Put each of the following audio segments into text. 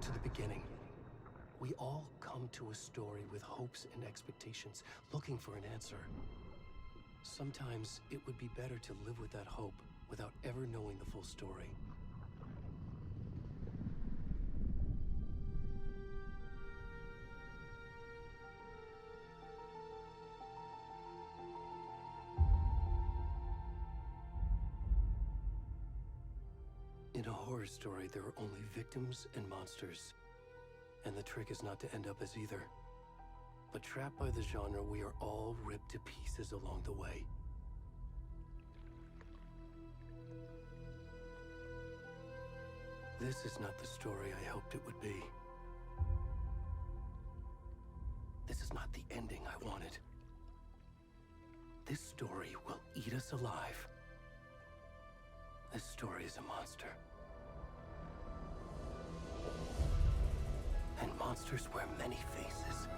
to the beginning. We all come to a story with hopes and expectations, looking for an answer. Sometimes it would be better to live with that hope without ever knowing the full story. In a horror story, there are only victims and monsters. And the trick is not to end up as either. But trapped by the genre, we are all ripped to pieces along the way. This is not the story I hoped it would be. This is not the ending I wanted. This story will eat us alive. This story is a monster. And monsters wear many faces.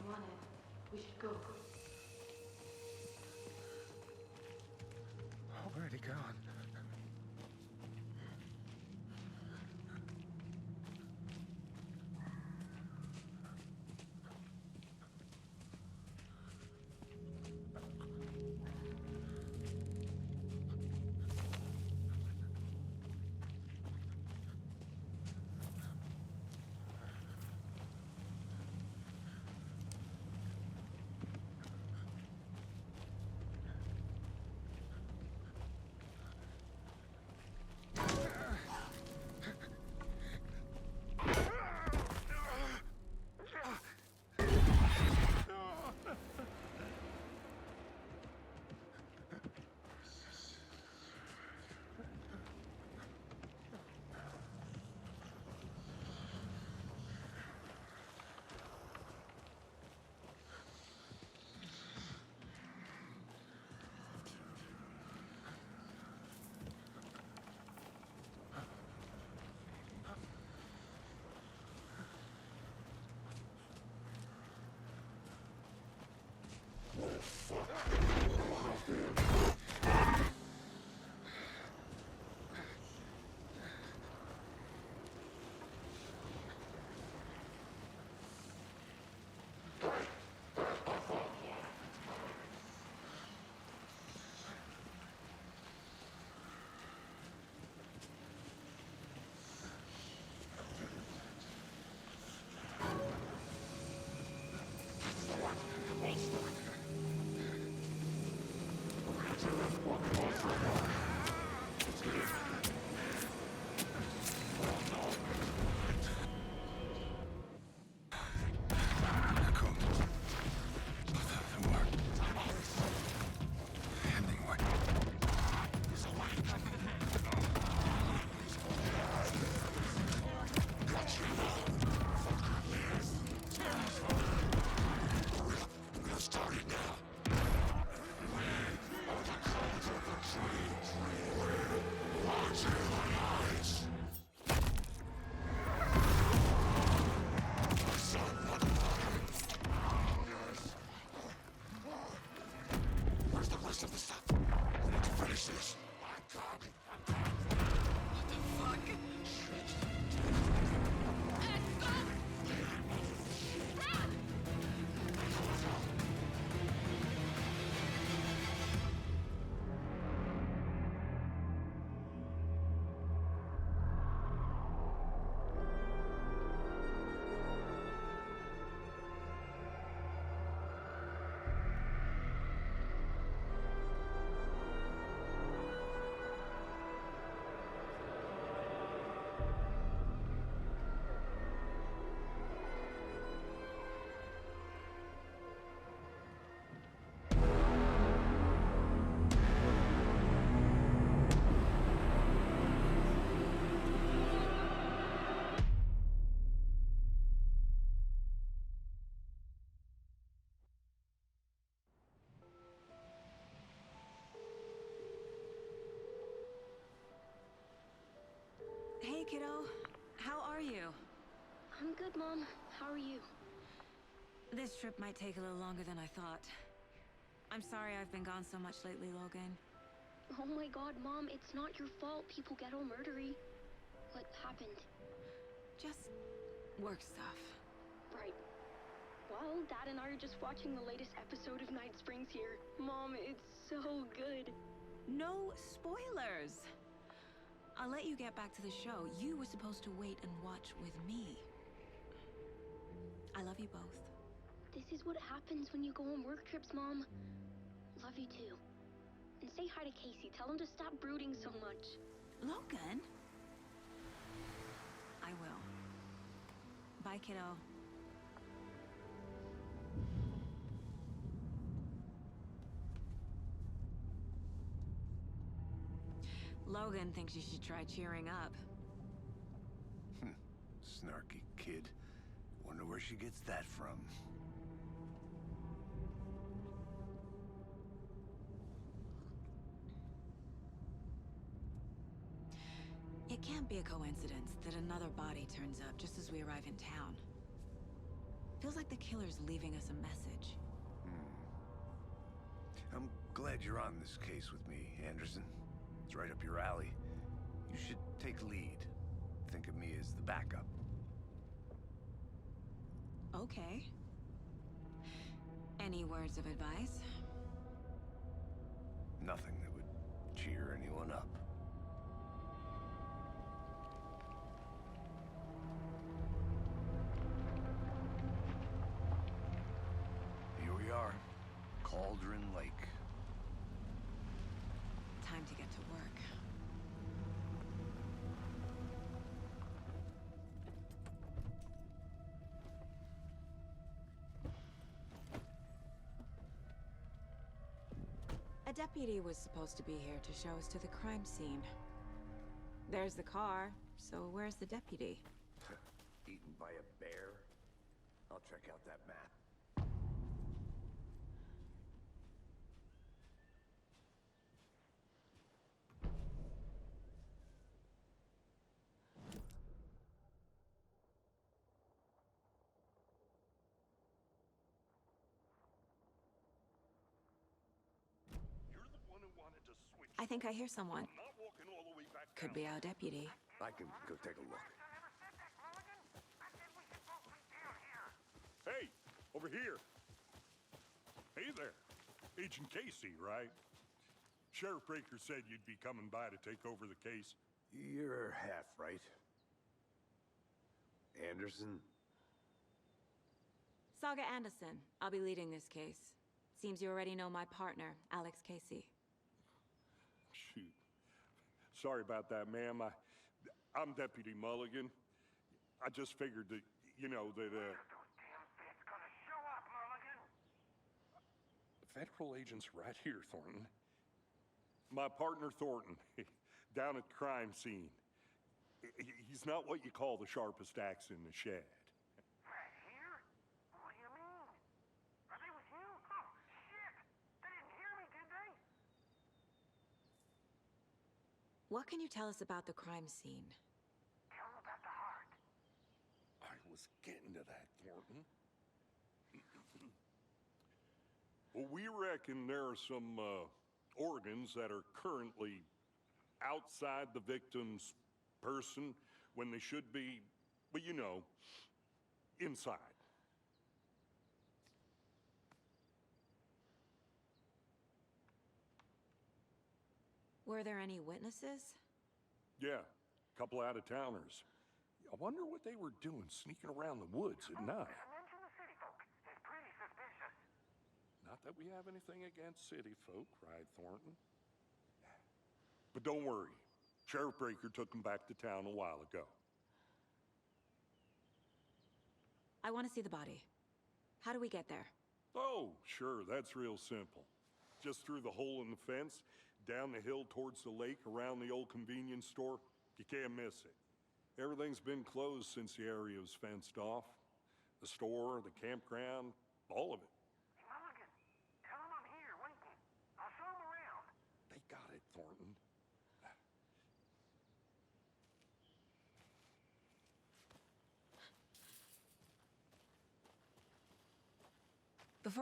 I'm on it. We should go. Already gone. kiddo. How are you? I'm good, Mom. How are you? This trip might take a little longer than I thought. I'm sorry I've been gone so much lately, Logan. Oh my god, Mom, it's not your fault people get all murdery. What happened? Just work stuff. Right. Well, Dad and I are just watching the latest episode of Night Springs here. Mom, it's so good. No spoilers! I'll let you get back to the show. You were supposed to wait and watch with me. I love you both. This is what happens when you go on work trips, Mom. Love you too. And say hi to Casey. Tell him to stop brooding so much. Logan? I will. Bye, kiddo. Logan thinks you should try cheering up. Snarky kid. Wonder where she gets that from. It can't be a coincidence that another body turns up just as we arrive in town. Feels like the killer's leaving us a message. I'm glad you're on this case with me, Anderson. It's right up your alley. You should take lead. Think of me as the backup. Okay. Any words of advice? Nothing that would cheer anyone up. Here we are. Cauldron Lake. Time to get to work. A deputy was supposed to be here to show us to the crime scene. There's the car, so where's the deputy? Eaten by a bear? I'll check out that map. I think I hear someone. Could be our deputy. I can go take a look. Hey, over here. Hey there. Agent Casey, right? Sheriff Breaker said you'd be coming by to take over the case. You're half right. Anderson? Saga Anderson. I'll be leading this case. Seems you already know my partner, Alex Casey. Shoot. Sorry about that, ma'am. I'm Deputy Mulligan. I just figured that, you know, that, Federal agent's right here, Thornton. My partner, Thornton, down at the crime scene. He's not what you call the sharpest axe in the shed. Right here? What do you mean? Are they with you? Oh, shit! They didn't hear me, did they? What can you tell us about the crime scene? Tell them about the heart. I was getting to that, Thornton. Well, we reckon there are some organs that are currently outside the victim's person when they should be, well, you know, inside. Were there any witnesses? Yeah, a couple out-of-towners. I wonder what they were doing sneaking around the woods at night. Mention the city folk. It's pretty suspicious. Not that we have anything against city folk, cried Thornton. But don't worry. Sheriff Breaker took them back to town a while ago. I want to see the body. How do we get there? Oh, sure, that's real simple. Just through the hole in the fence, down the hill towards the lake, around the old convenience store. You can't miss it. Everything's been closed since the area was fenced off. The store, the campground, all of it. Hey, Mulligan, tell them I'm here waiting. I'll show them around. They got it, Thornton.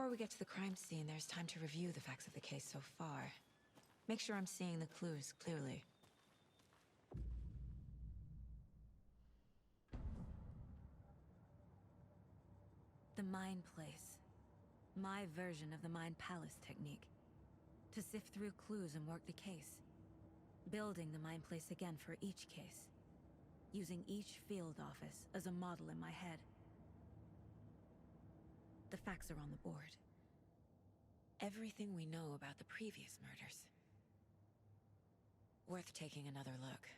Before we get to the crime scene, there's time to review the facts of the case so far. Make sure I'm seeing the clues clearly. The Mind Place. My version of the Mind Palace technique. To sift through clues and work the case. Building the Mind Place again for each case. Using each field office as a model in my head. The facts are on the board. Everything we know about the previous murders. Worth taking another look.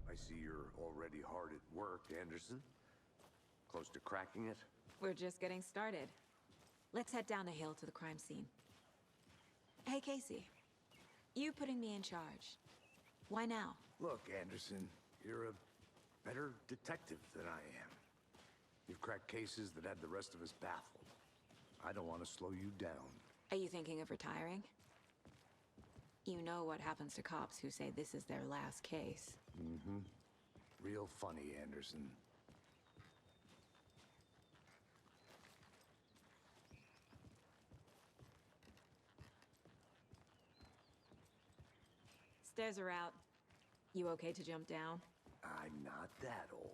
I see you're already hard at work, Anderson. Close to cracking it? We're just getting started. Let's head down the hill to the crime scene. Hey, Casey. You putting me in charge. Why now? Look, Anderson, you're a better detective than I am. You've cracked cases that had the rest of us baffled. I don't want to slow you down. Are you thinking of retiring? You know what happens to cops who say this is their last case. Mm-hmm. Real funny, Anderson. Stairs are out. You okay to jump down? I'm not that old.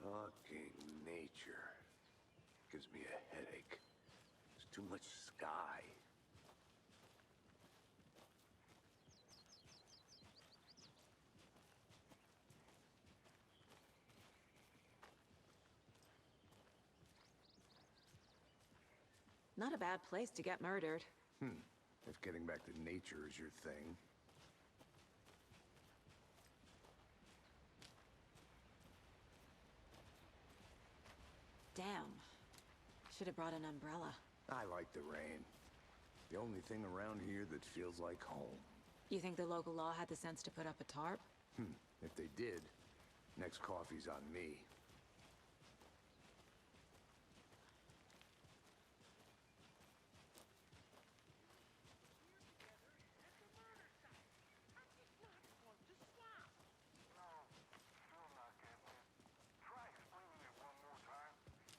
Fucking nature. Gives me a headache. There's too much sky. Not a bad place to get murdered. If getting back to nature is your thing. Damn. Should have brought an umbrella. I like the rain. The only thing around here that feels like home. You think the local law had the sense to put up a tarp? If they did, next coffee's on me.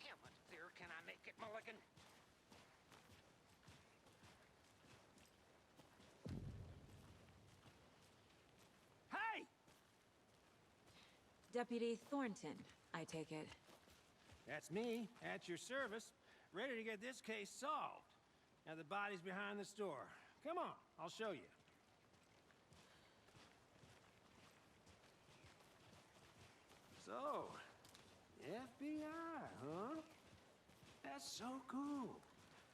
How much clearer can I make it, Mulligan? Hey! Deputy Thornton, I take it. That's me, at your service, ready to get this case solved. Now the body's behind the store. Come on, I'll show you. So, FBI, huh? That's so cool.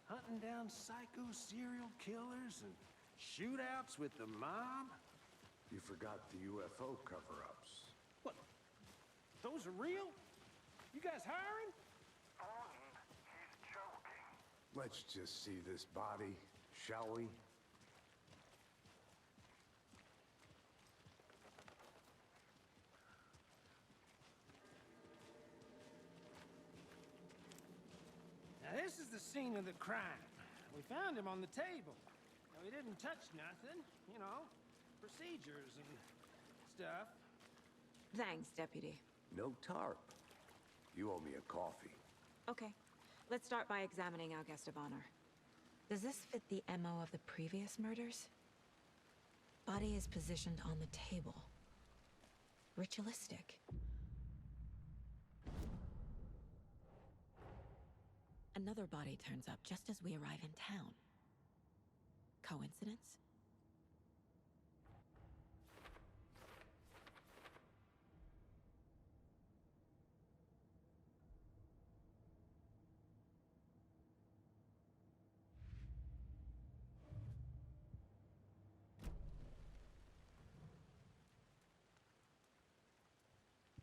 Hunting down psycho serial killers and shootouts with the mob. You forgot the UFO cover-ups. What? Those are real? You guys hiring? Thornton, he's joking. Let's just see this body, shall we? Now this is the scene of the crime. We found him on the table. Now, he didn't touch nothing, you know, procedures and stuff. Thanks, Deputy. No tarp. You owe me a coffee. Okay. Let's start by examining our guest of honor. Does this fit the MO of the previous murders? Body is positioned on the table. Ritualistic. Another body turns up just as we arrive in town. Coincidence?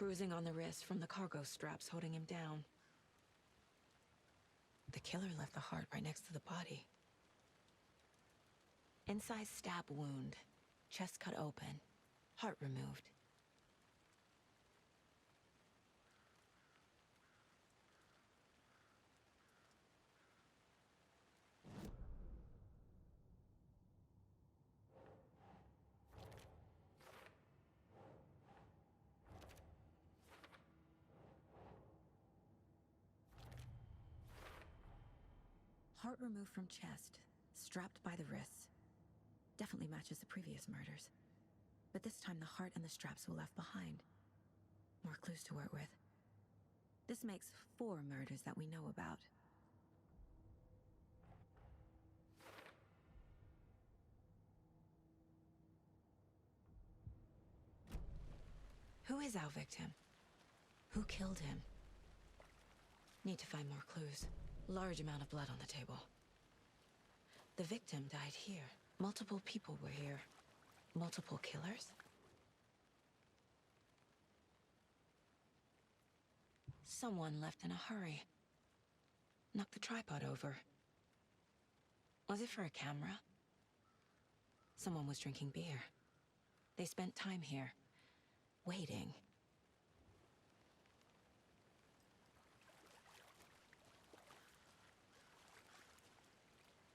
bruising on the wrist from the cargo straps holding him down. The killer left the heart right next to the body. Inside stab wound, chest cut open, heart removed. Heart removed from chest, strapped by the wrists. Definitely matches the previous murders. But this time the heart and the straps were left behind. More clues to work with. This makes 4 murders that we know about. Who is our victim? Who killed him? Need to find more clues. Large amount of blood on the table. The victim died here. Multiple people were here. Multiple killers? Someone left in a hurry. Knocked the tripod over. Was it for a camera? Someone was drinking beer. They spent time here, waiting.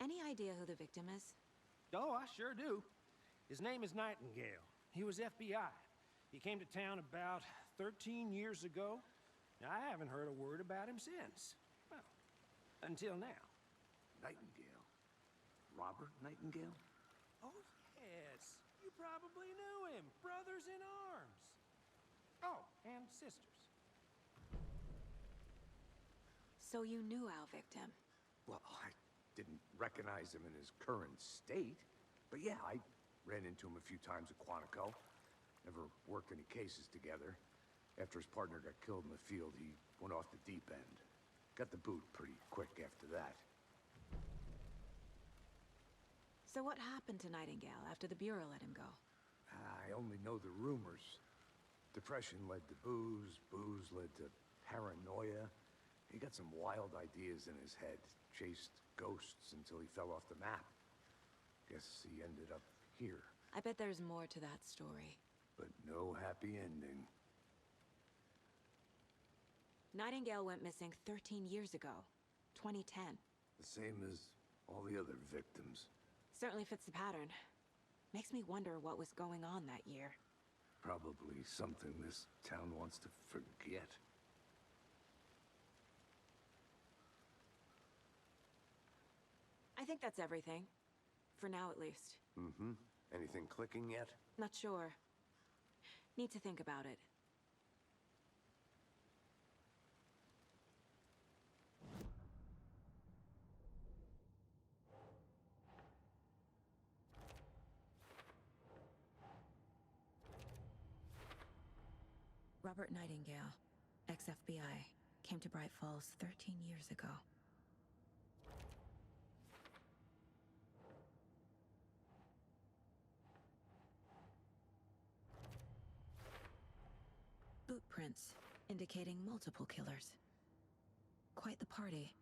Any idea who the victim is? Oh, I sure do. His name is Nightingale. He was FBI. He came to town about 13 years ago. Now, I haven't heard a word about him since. Well, until now. Nightingale? Robert Nightingale? Oh, yes. You probably knew him. Brothers in arms. Oh, and sisters. So you knew our victim? Well, I didn't recognize him in his current state. But yeah, I ran into him a few times at Quantico. Never worked any cases together. After his partner got killed in the field, he went off the deep end. Got the boot pretty quick after that. So what happened to Nightingale after the Bureau let him go? I only know the rumors. Depression led to booze, booze led to paranoia. He got some wild ideas in his head, chased ghosts until he fell off the map. Guess he ended up here. I bet there's more to that story. But no happy ending. Nightingale went missing 13 years ago, 2010. The same as all the other victims. Certainly fits the pattern. Makes me wonder what was going on that year. Probably something this town wants to forget. I think that's everything. For now, at least. Mm-hmm. Anything clicking yet? Not sure. Need to think about it. Robert Nightingale, ex-FBI, came to Bright Falls 13 years ago. Boot prints indicating multiple killers. Quite the party.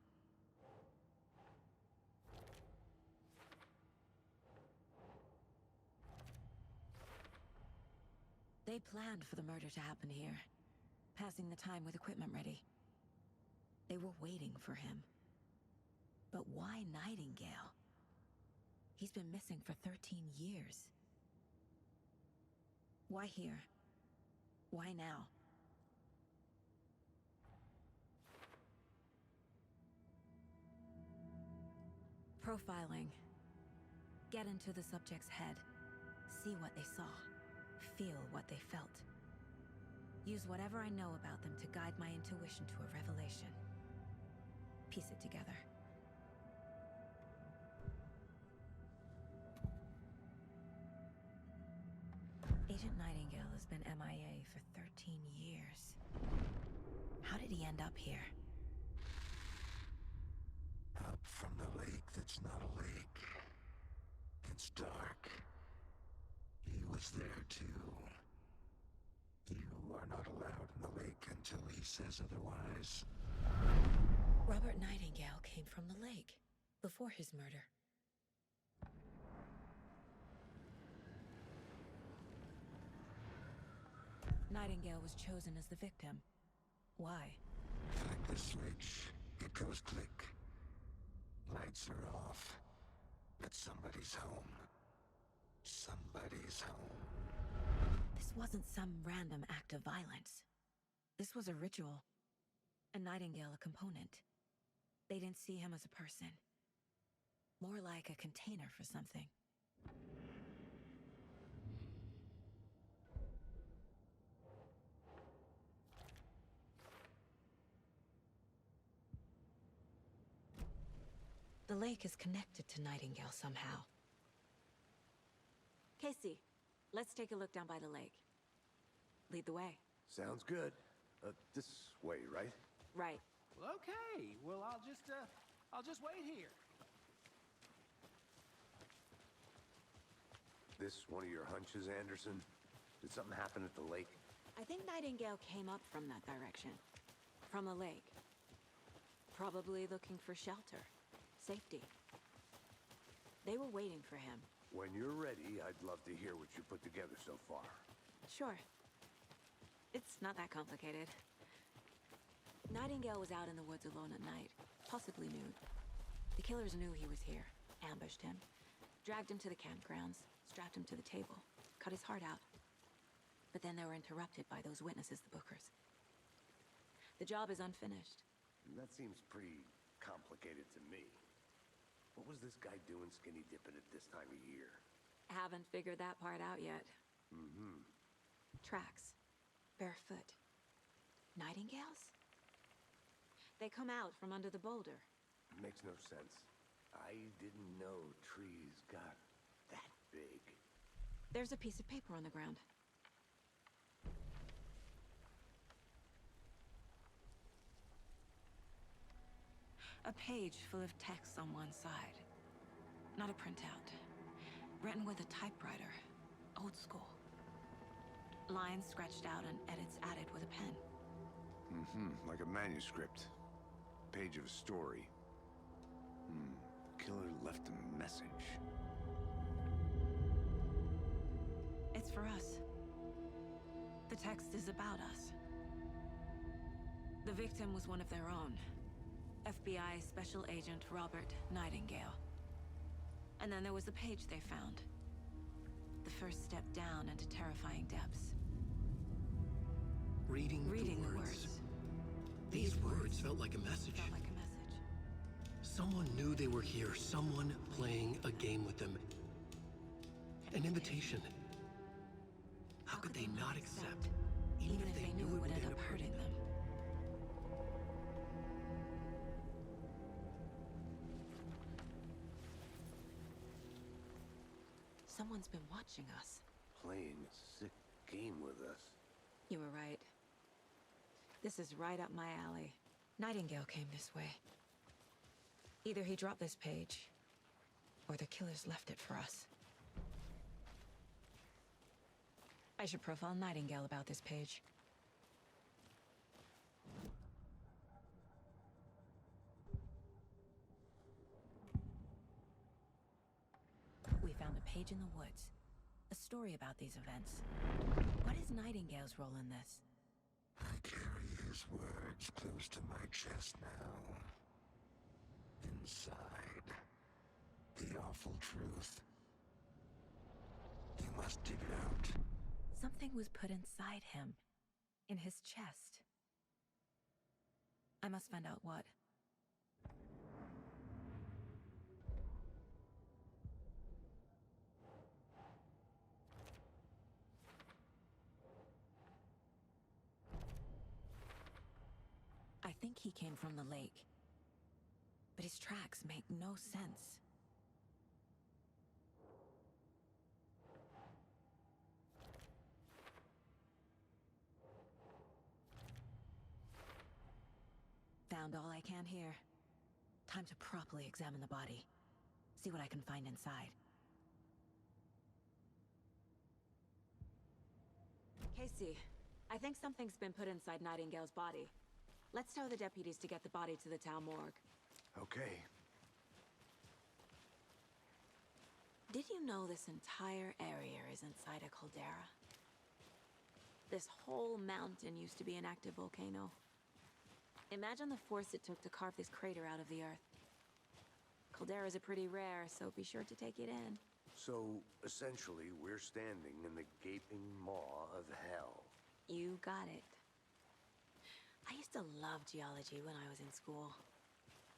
They planned for the murder to happen here, passing the time with equipment ready. They were waiting for him. But why Nightingale? He's been missing for 13 years. Why here? Why now? Profiling. Get into the subject's head. See what they saw. Feel what they felt. Use whatever I know about them to guide my intuition to a revelation. Piece it together. Agent Nightingale has been MIA for 13 years. How did he end up here? Up from the lake that's not a lake. It's dark. He was there too. You are We're not allowed in the lake until he says otherwise. Robert Nightingale came from the lake before his murder. Nightingale was chosen as the victim. Why? Flick the switch, it goes click. Lights are off. But somebody's home. Somebody's home. This wasn't some random act of violence. This was a ritual. A Nightingale a component. They didn't see him as a person. More like a container for something. The lake is connected to Nightingale somehow. Casey, let's take a look down by the lake. Lead the way. Sounds good. This way, right? Right. Well, okay. Well, I'll just wait here. This one of your hunches, Anderson? Did something happen at the lake? I think Nightingale came up from that direction. From the lake. Probably looking for shelter. Safety. They were waiting for him. When you're ready, I'd love to hear what you put together so far. Sure. It's not that complicated. Nightingale was out in the woods alone at night, possibly nude. The killers knew he was here, ambushed him, dragged him to the campgrounds, strapped him to the table, cut his heart out. But then they were interrupted by those witnesses, the Bookers. The job is unfinished. That seems pretty complicated to me. What was this guy doing skinny dipping at this time of year? Haven't figured that part out yet. Mm-hmm. Tracks. Barefoot. Nightingales? They come out from under the boulder. Makes no sense. I didn't know trees got that big. There's a piece of paper on the ground. A page full of text on one side. Not a printout. Written with a typewriter. Old school. Lines scratched out and edits added with a pen. Mm-hmm. Like a manuscript. Page of a story. Killer left a message. It's for us. The text is about us. The victim was one of their own. FBI Special Agent Robert Nightingale. And then there was the page they found. The first step down into terrifying depths. Reading the words. These words felt like a message. Felt like a message. Someone knew they were here. Someone playing a game with them. An invitation. How could they not accept? Even if they knew it would end up hurting them. Someone's been watching us. Playing a sick game with us. You were right. This is right up my alley. Nightingale came this way. Either he dropped this page, or the killers left it for us. I should profile Nightingale about this page. We found a page in the woods. A story about these events. What is Nightingale's role in this? I carry his words close to my chest now. Inside, the awful truth. You must dig it out. Something was put inside him. In his chest. I must find out what. I think he came from the lake. But his tracks make no sense. Found all I can here. Time to properly examine the body. See what I can find inside. Casey, I think something's been put inside Nightingale's body. Let's tell the deputies to get the body to the town morgue. Okay. Did you know this entire area is inside a caldera? This whole mountain used to be an active volcano. Imagine the force it took to carve this crater out of the earth. Calderas are pretty rare, so be sure to take it in. So, essentially, we're standing in the gaping maw of hell. You got it. I used to love geology when I was in school.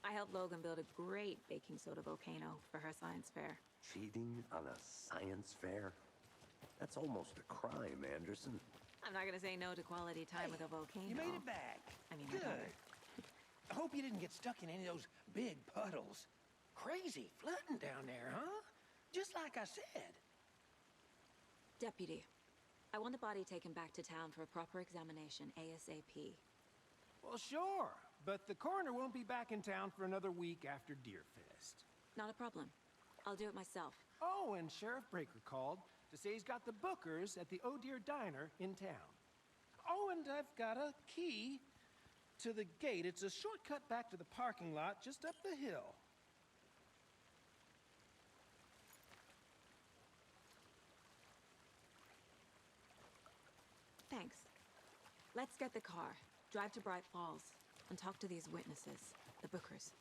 I helped Logan build a great baking soda volcano for her science fair. Cheating on a science fair? That's almost a crime, Anderson. I'm not gonna say no to quality time with a volcano. You made it back. I mean, good. I I hope you didn't get stuck in any of those big puddles. Crazy flooding down there, huh? Just like I said. Deputy, I want the body taken back to town for a proper examination, ASAP. Well, sure. But the coroner won't be back in town for another week after Deerfest. Not a problem. I'll do it myself. Oh, and Sheriff Breaker called to say he's got the bookers at the Oh Dear Diner in town. Oh, and I've got a key to the gate. It's a shortcut back to the parking lot just up the hill. Thanks. Let's get the car, drive to Bright Falls, and talk to these witnesses, the bookers.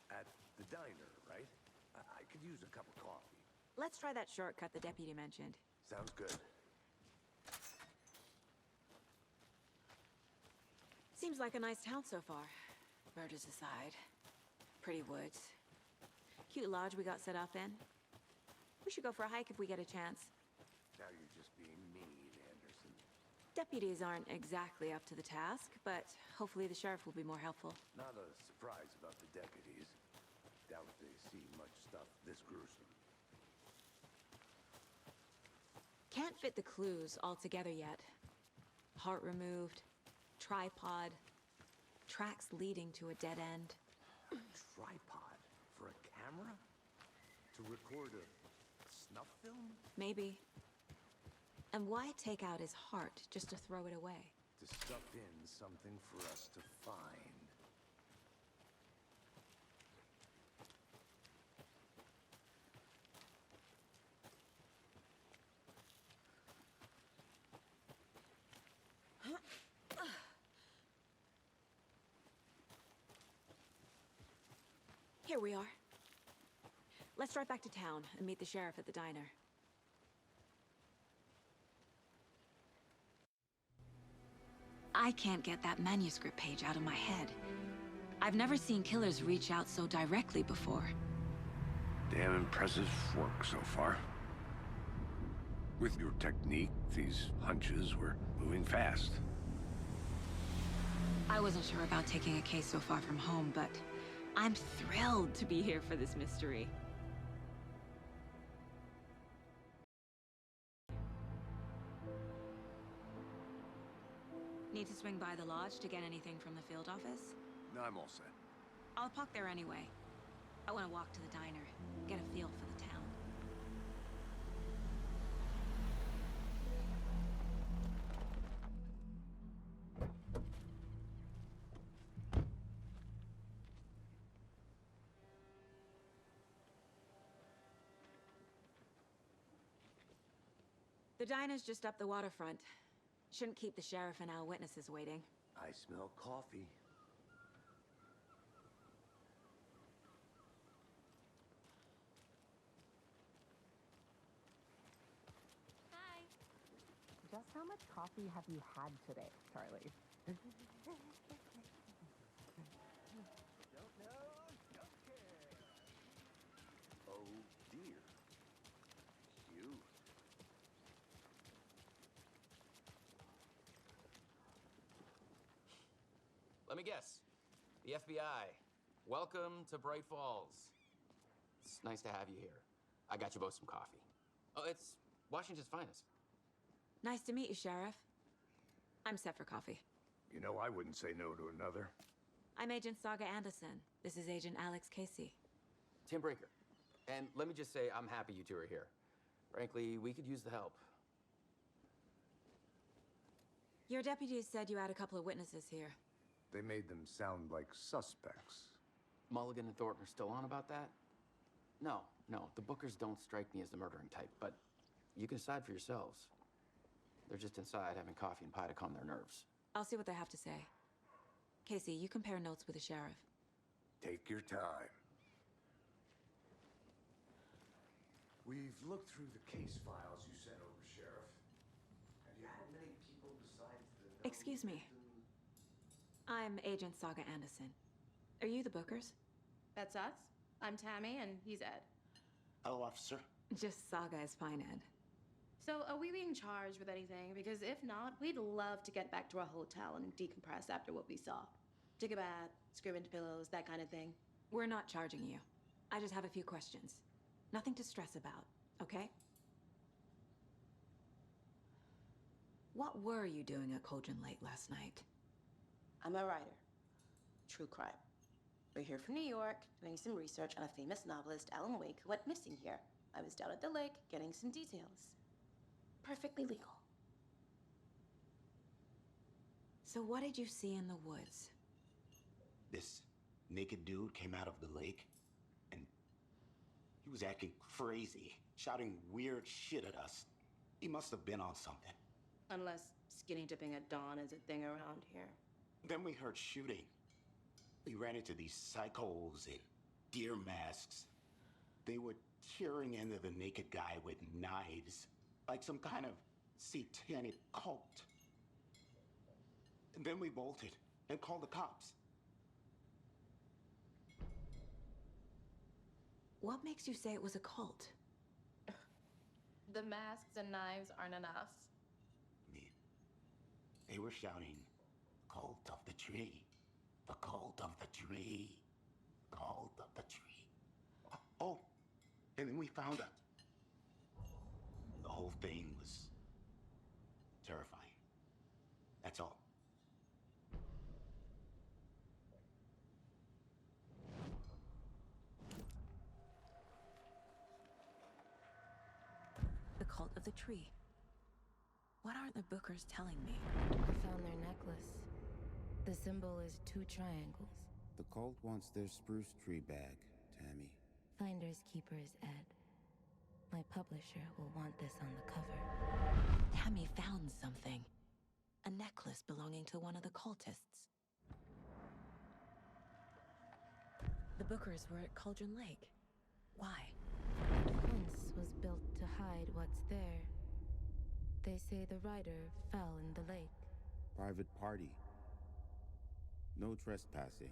At the diner, right? I could use a cup of coffee. Let's try that shortcut the deputy mentioned. Sounds good. Seems like a nice town so far. Murders aside. Pretty woods. Cute lodge we got set up in. We should go for a hike if we get a chance. Now you're just being mean, Anderson. Deputies aren't exactly up to the task, but hopefully the sheriff will be more helpful. Not a surprise about the deputies. Doubt they see much stuff this gruesome. Can't fit the clues all together yet. Heart removed, tripod, tracks leading to a dead end. Tripod? For a camera? To record a snuff film? Maybe. And why take out his heart just to throw it away? To stuff in something for us to find. Here we are. Let's drive back to town and meet the sheriff at the diner. I can't get that manuscript page out of my head. I've never seen killers reach out so directly before. Damn impressive work so far. With your technique, these hunches were moving fast. I wasn't sure about taking a case so far from home, but I'm thrilled to be here for this mystery. Need to swing by the lodge to get anything from the field office? No, I'm all set. I'll park there anyway. I want to walk to the diner, get a feel for the town. The diner's just up the waterfront. Shouldn't keep the sheriff and our witnesses waiting. I smell coffee. Hi. Just how much coffee have you had today, Charlie? Don't know, don't care. Oh dear. Cute. Let me guess. The FBI. Welcome to Bright Falls. It's nice to have you here. I got you both some coffee. Oh, it's Washington's finest. Nice to meet you, Sheriff. I'm set for coffee. You know, I wouldn't say no to another. I'm Agent Saga Anderson. This is Agent Alex Casey. Tim Breaker. And let me just say, I'm happy you two are here. Frankly, we could use the help. Your deputies said you had a couple of witnesses here. They made them sound like suspects. Mulligan and Thornton are still on about that? No, the Bookers don't strike me as the murdering type, but you can decide for yourselves. They're just inside having coffee and pie to calm their nerves. I'll see what they have to say. Casey, you compare notes with the sheriff. Take your time. We've looked through the case files you sent over, Sheriff. Have you had many people besides the... Excuse me. I'm Agent Saga Anderson. Are you the Bookers? That's us. I'm Tammy, and he's Ed. Hello, officer. Just Saga is fine, Ed. So, are we being charged with anything? Because if not, we'd love to get back to our hotel and decompress after what we saw. Take a bath, scream into pillows, that kind of thing. We're not charging you. I just have a few questions. Nothing to stress about, okay? What were you doing at Cauldron Lake last night? I'm a writer. True crime. We're here from New York, doing some research on a famous novelist, Alan Wake, who went missing here. I was down at the lake, getting some details. Perfectly legal. So what did you see in the woods? This naked dude came out of the lake, and he was acting crazy, shouting weird shit at us. He must have been on something. Unless skinny dipping at dawn is a thing around here. Then we heard shooting. We ran into these psychos in deer masks. They were tearing into the naked guy with knives, like some kind of satanic cult. And then we bolted and called the cops. What makes you say it was a cult? The masks and knives aren't enough. They were shouting, "Cult of the tree, the cult of the tree, cult of the tree." Oh, and then we found out. The whole thing was terrifying. That's all. The cult of the tree. What aren't the Bookers telling me? I found their necklace. The symbol is 2 triangles. The cult wants their spruce tree bag, Tammy. Finders keepers, Ed. My publisher will want this on the cover. Tammy found something. A necklace belonging to one of the cultists. The Bookers were at Cauldron Lake. Why? The fence was built to hide what's there. They say the rider fell in the lake. Private party. No trespassing.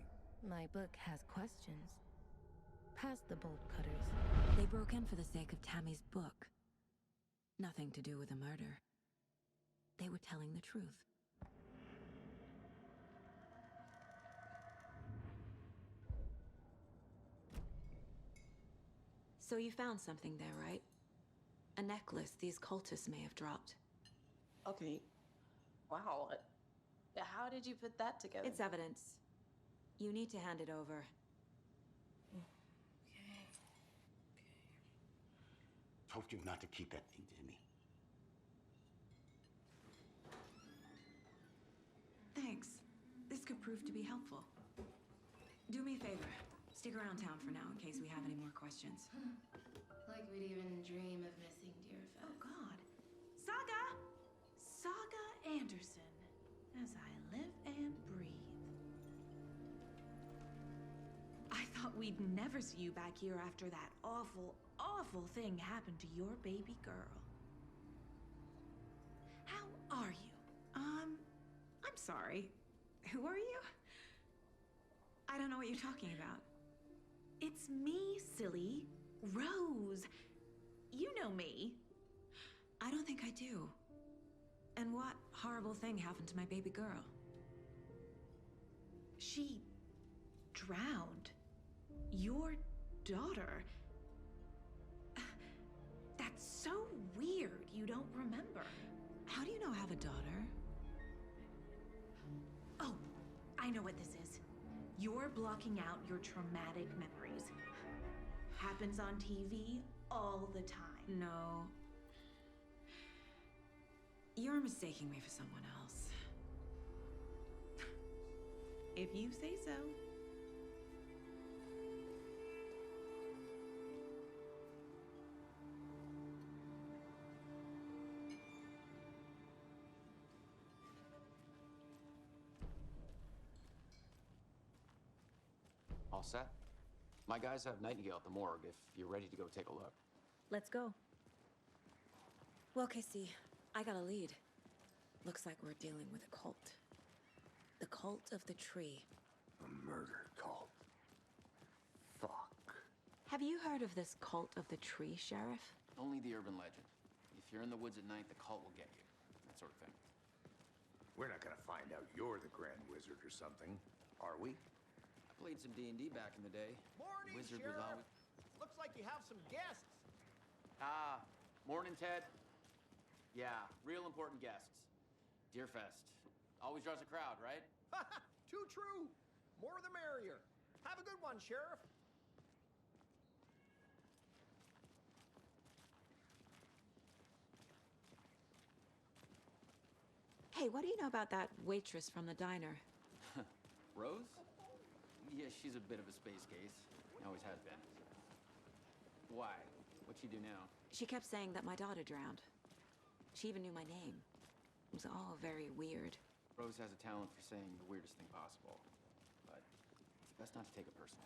My book has questions. Past the bolt cutters. They broke in for the sake of Tammy's book. Nothing to do with the murder. They were telling the truth. So you found something there, right? A necklace these cultists may have dropped. Okay. Wow. How did you put that together? It's evidence. You need to hand it over. Okay. Told you not to keep that thing to me. Thanks. This could prove to be helpful. Do me a favor. Stick around town for now in case we have any more questions. Like we'd even dream of missing dear Fez. Oh, God. Saga! Saga Anderson. As I live and breathe. I thought we'd never see you back here after that awful, awful thing happened to your baby girl. How are you? I'm sorry. Who are you? I don't know what you're talking about. It's me, silly. Rose. You know me. I don't think I do. And what horrible thing happened to my baby girl? She drowned. Your daughter. That's so weird you don't remember. How do you know I have a daughter? Oh, I know what this is. You're blocking out your traumatic memories. Happens on TV all the time. No. You're mistaking me for someone else. If you say so. All set? My guys have Nightingale at the morgue if you're ready to go take a look. Let's go. Well, Casey, I got a lead. Looks like we're dealing with a cult. The cult of the tree. A murder cult. Fuck. Have you heard of this cult of the tree, Sheriff? Only the urban legend. If you're in the woods at night, the cult will get you. That sort of thing. We're not gonna find out you're the Grand Wizard or something, are we? I played some D&D back in the day. Morning, Wizard Sheriff. was always... Looks like you have some guests. Ah, morning, Ted. Yeah, real important guests. Deerfest. Always draws a crowd, right? Too true. More the merrier. Have a good one, Sheriff. Hey, what do you know about that waitress from the diner? Rose? Yeah, she's a bit of a space case. Always has been. Why? What'd she do now? She kept saying that my daughter drowned. She even knew my name. It was all very weird. Rose has a talent for saying the weirdest thing possible. But it's best not to take it personal.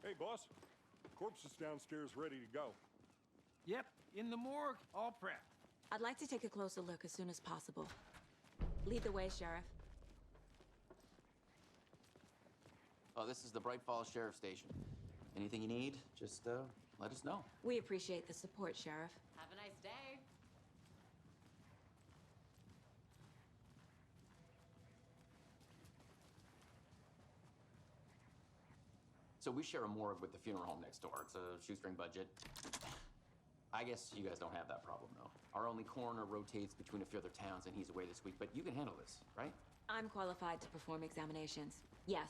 Hey, boss. Corpse is downstairs ready to go. Yep, in the morgue, all prepped. I'd like to take a closer look as soon as possible. Lead the way, Sheriff. Oh, this is the Bright Falls Sheriff Station. Anything you need, just let us know. We appreciate the support, Sheriff. Have a nice day. So we share a morgue with the funeral home next door. It's a shoestring budget. I guess you guys don't have that problem, though. Our only coroner rotates between a few other towns, and he's away this week, but you can handle this, right? I'm qualified to perform examinations. Yes.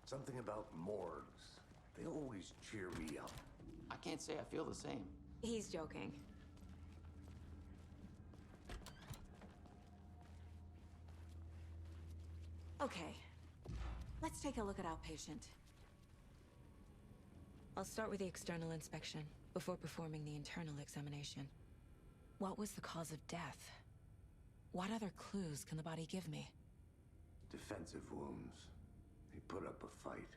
Something about morgues. They always cheer me up. I can't say I feel the same. He's joking. Okay. Let's take a look at our patient. I'll start with the external inspection before performing the internal examination. What was the cause of death? What other clues can the body give me? Defensive wounds. He put up a fight.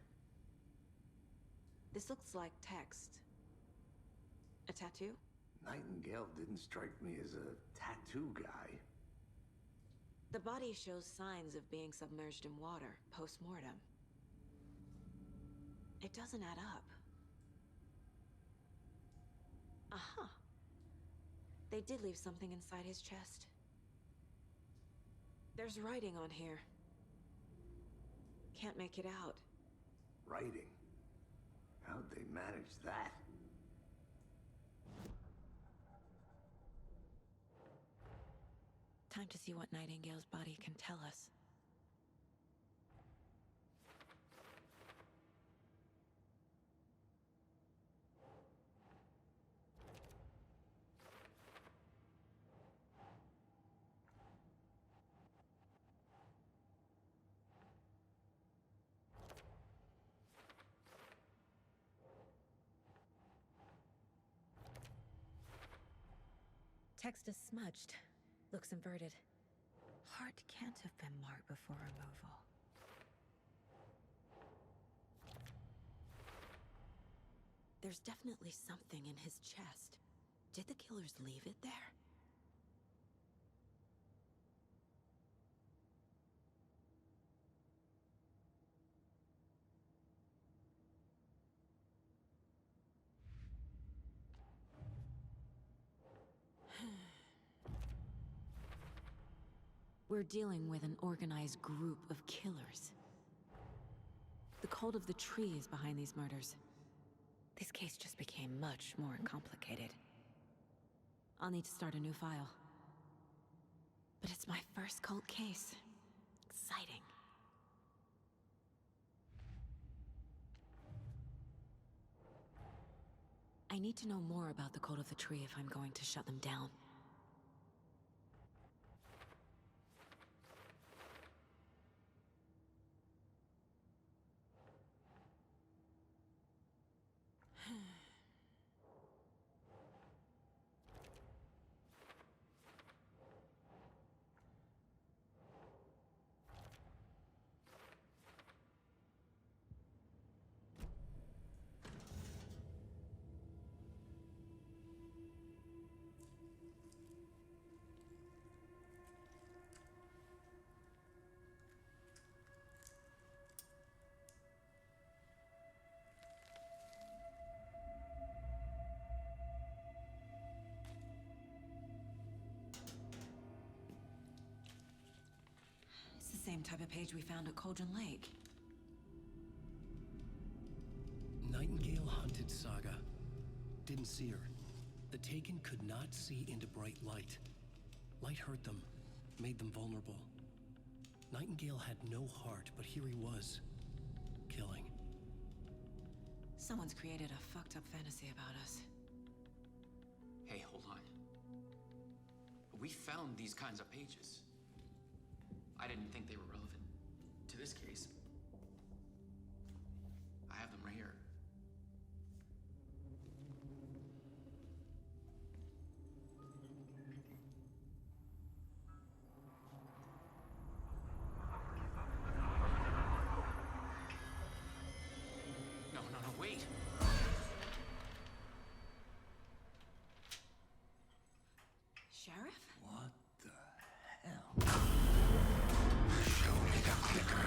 This looks like text. A tattoo? Nightingale didn't strike me as a tattoo guy. The body shows signs of being submerged in water post-mortem. It doesn't add up. Aha. They did leave something inside his chest. There's writing on here. Can't make it out. Writing? How'd they manage that? Time to see what Nightingale's body can tell us. Text is smudged. Looks inverted. Heart can't have been marked before removal. There's definitely something in his chest. Did the killers leave it there? We're dealing with an organized group of killers. The cult of the tree is behind these murders. This case just became much more complicated. I'll need to start a new file. But it's my first cold case. Exciting. I need to know more about the Code of the Tree if I'm going to shut them down. Same type of page we found at Cauldron Lake. Nightingale hunted Saga. Didn't see her. The Taken could not see into bright light. Light hurt them, made them vulnerable. Nightingale had no heart, but here he was, killing. Someone's created a fucked up fantasy about us. Hey, hold on. We found these kinds of pages. I didn't think they were relevant to this case. I have them right here. No, wait. Sheriff? What the hell? Show me the clicker.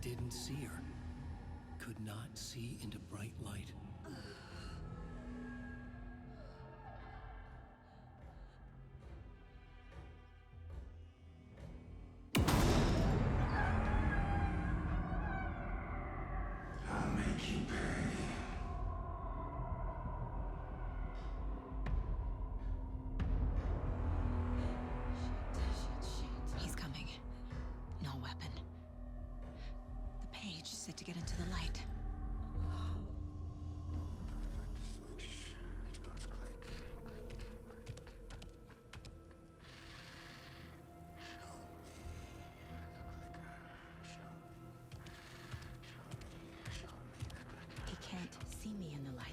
Didn't see her. Could not see into bright light. I'll make you pay. He's coming. No weapon. The page said to get into the light. He can't see me in the light.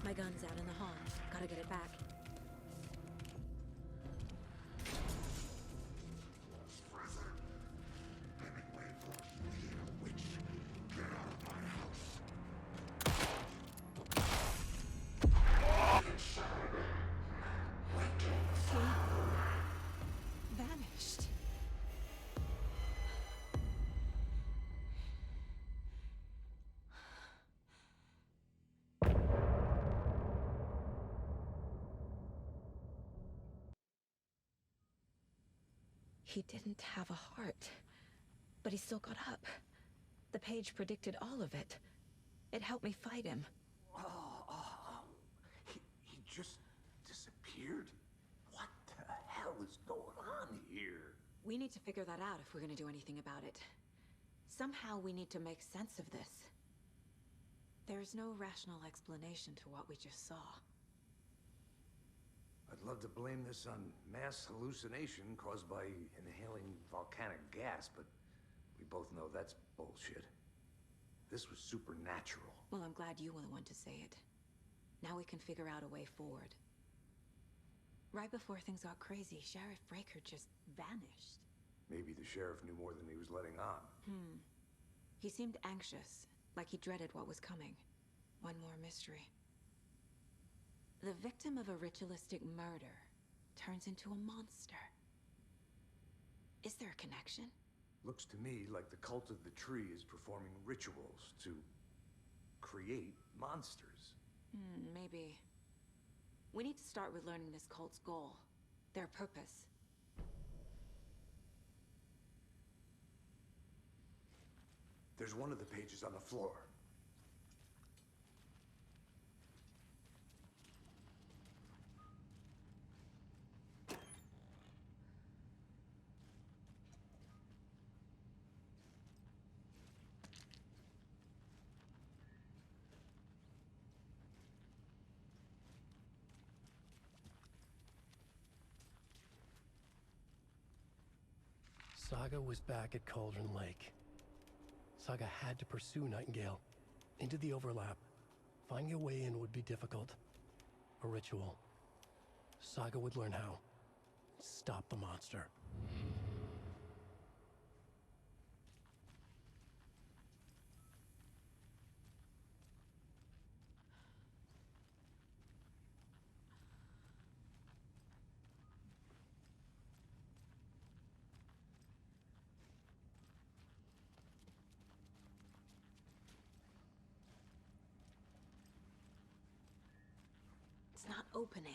My gun's out in the hall. Gotta get it back. Vanished. He didn't have a heart, but he still got up. The page predicted all of it. It helped me fight him. He just disappeared? What the hell is going on here? We need to figure that out if we're gonna do anything about it. Somehow we need to make sense of this. There's no rational explanation to what we just saw. I'd love to blame this on mass hallucination caused by inhaling volcanic gas, but we both know that's bullshit. This was supernatural. Well, I'm glad you were the one to say it. Now we can figure out a way forward. Right before things got crazy, Sheriff Breaker just vanished. Maybe the sheriff knew more than he was letting on. He seemed anxious, like he dreaded what was coming. One more mystery. The victim of a ritualistic murder turns into a monster. Is there a connection? Looks to me like the cult of the tree is performing rituals to create monsters. Maybe. We need to start with learning this cult's goal, their purpose. There's one of the pages on the floor. Saga was back at Cauldron Lake. Saga had to pursue Nightingale into the overlap. Finding a way in would be difficult. A ritual. Saga would learn how. Stop the monster. It's not opening.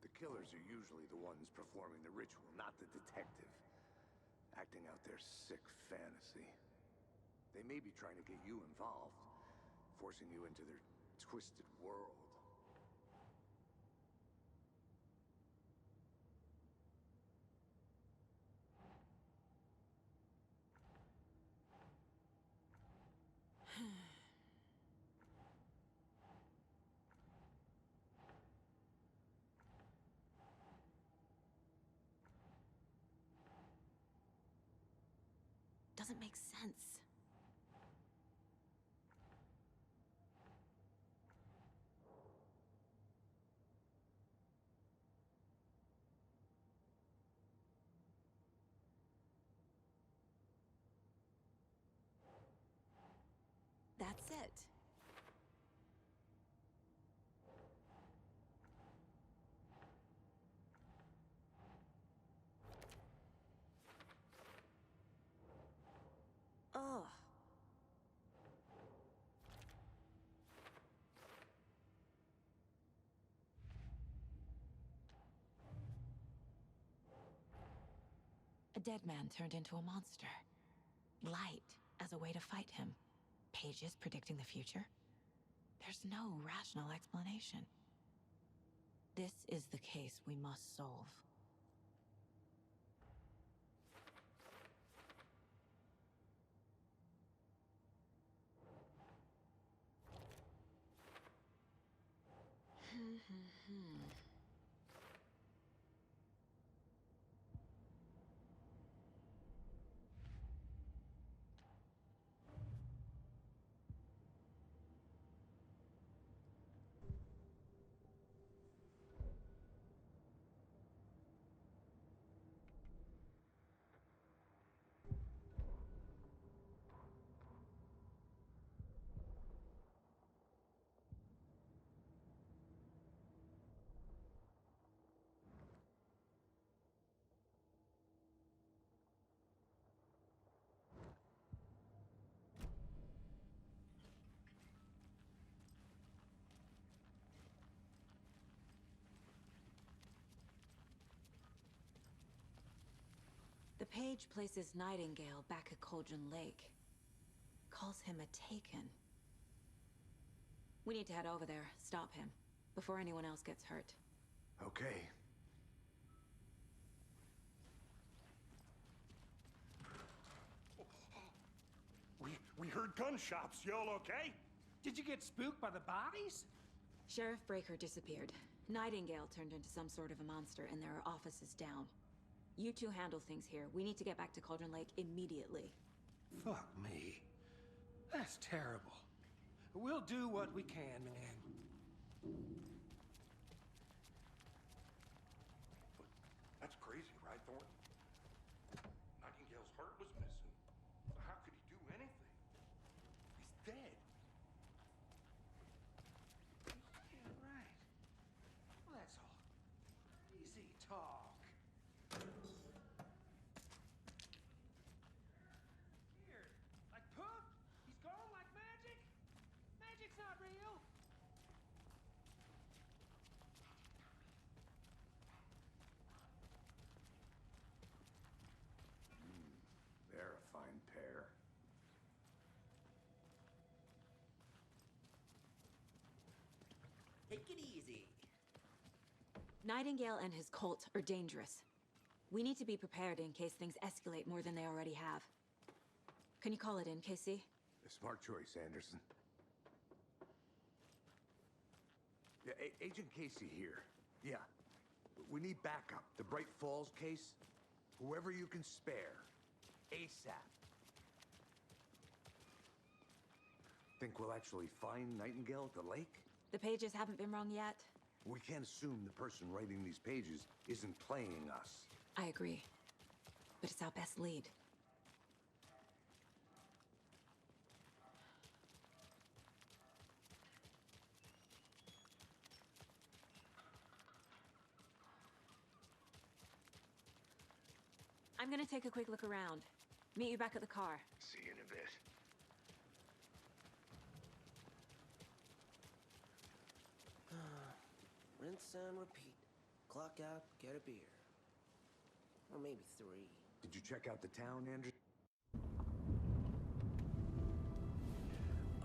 The killers are usually the ones performing the ritual, not the detective. Acting out their sick fantasy. They may be trying to get you involved, forcing you into their twisted world. Doesn't make sense. That's it. Ugh. A dead man turned into a monster. Light as a way to fight him. Pages predicting the future? There's no rational explanation. This is the case we must solve. The page places Nightingale back at Cauldron Lake. Calls him a Taken. We need to head over there, stop him, before anyone else gets hurt. Okay. heard gunshots. Y'all okay? Did you get spooked by the bodies? Sheriff Breaker disappeared. Nightingale turned into some sort of a monster, and there are offices down. You two handle things here. We need to get back to Cauldron Lake immediately. Fuck me. That's terrible. We'll do what we can, man. That's crazy, right, Thornton? Nightingale's heart was missing. How could he do anything? He's dead. Yeah, right. Well, that's all easy talk. Weird. Like poof, he's gone like magic. Magic's not real. They're a fine pair. Take it easy. Nightingale and his cult are dangerous. We need to be prepared in case things escalate more than they already have. Can you call it in, Casey? A smart choice, Anderson. Yeah, Agent Casey here. Yeah. We need backup. The Bright Falls case. Whoever you can spare. ASAP. Think we'll actually find Nightingale at the lake? The pages haven't been wrong yet. We can't assume the person writing these pages isn't playing us. I agree. But it's our best lead. I'm gonna take a quick look around. Meet you back at the car. See you in a bit. Rinse and repeat. Clock out, get a beer. Or maybe 3. Did you check out the town, Andrew?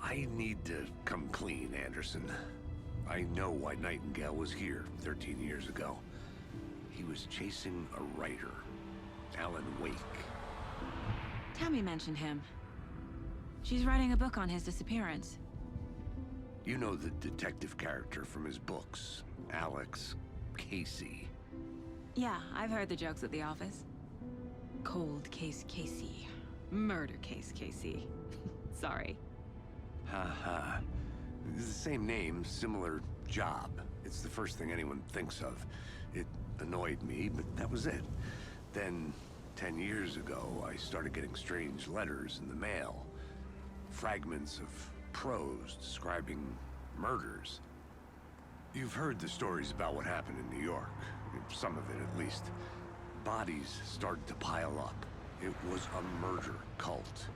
I need to come clean, Anderson. I know why Nightingale was here 13 years ago. He was chasing a writer, Alan Wake. Tammy mentioned him. She's writing a book on his disappearance. You know the detective character from his books, Alex Casey. Yeah, I've heard the jokes at the office. Cold case Casey. Murder case Casey. Sorry. Ha. It's the same name, similar job. It's the first thing anyone thinks of. It annoyed me, but that was it. Then, 10 years ago, I started getting strange letters in the mail. Fragments of prose describing murders. You've heard the stories about what happened in New York. Some of it, at least. Bodies started to pile up. It was a murder cult.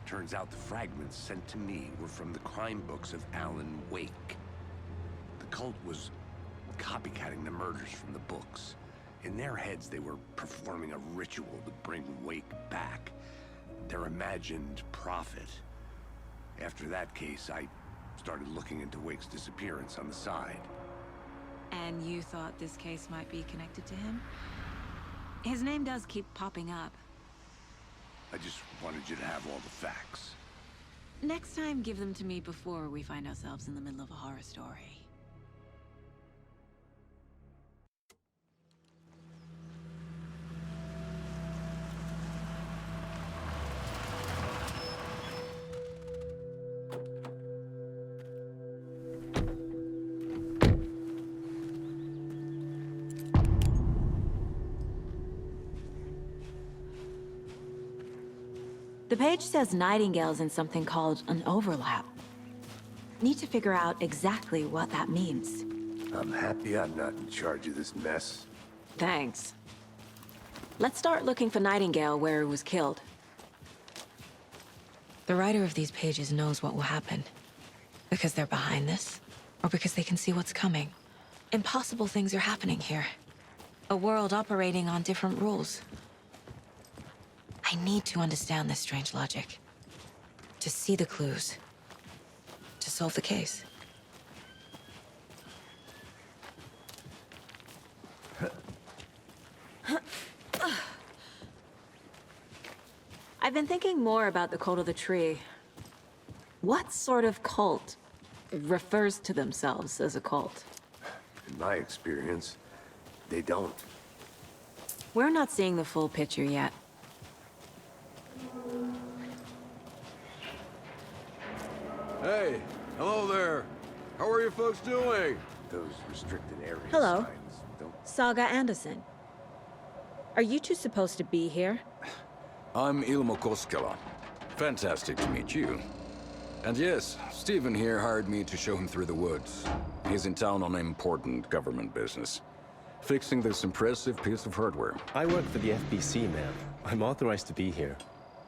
Turns out the fragments sent to me were from the crime books of Alan Wake. The cult was copycatting the murders from the books. In their heads, they were performing a ritual to bring Wake back. Their imagined prophet. After that case, I started looking into Wake's disappearance on the side. And you thought this case might be connected to him? His name does keep popping up. I just wanted you to have all the facts. Next time, give them to me before we find ourselves in the middle of a horror story. The page says Nightingale's in something called an overlap. Need to figure out exactly what that means. I'm happy I'm not in charge of this mess. Thanks. Let's start looking for Nightingale where he was killed. The writer of these pages knows what will happen. Because they're behind this, or because they can see what's coming. Impossible things are happening here. A world operating on different rules. I need to understand this strange logic. To see the clues. To solve the case. I've been thinking more about the cult of the tree. What sort of cult refers to themselves as a cult? In my experience, they don't. We're not seeing the full picture yet. Hey, hello there. How are you folks doing? Those restricted areas. Hello. signs don't... Saga Anderson. Are you two supposed to be here? I'm Ilmo Koskela. Fantastic to meet you. And yes, Stephen here hired me to show him through the woods. He's in town on important government business, fixing this impressive piece of hardware. I work for the FBC, ma'am. I'm authorized to be here.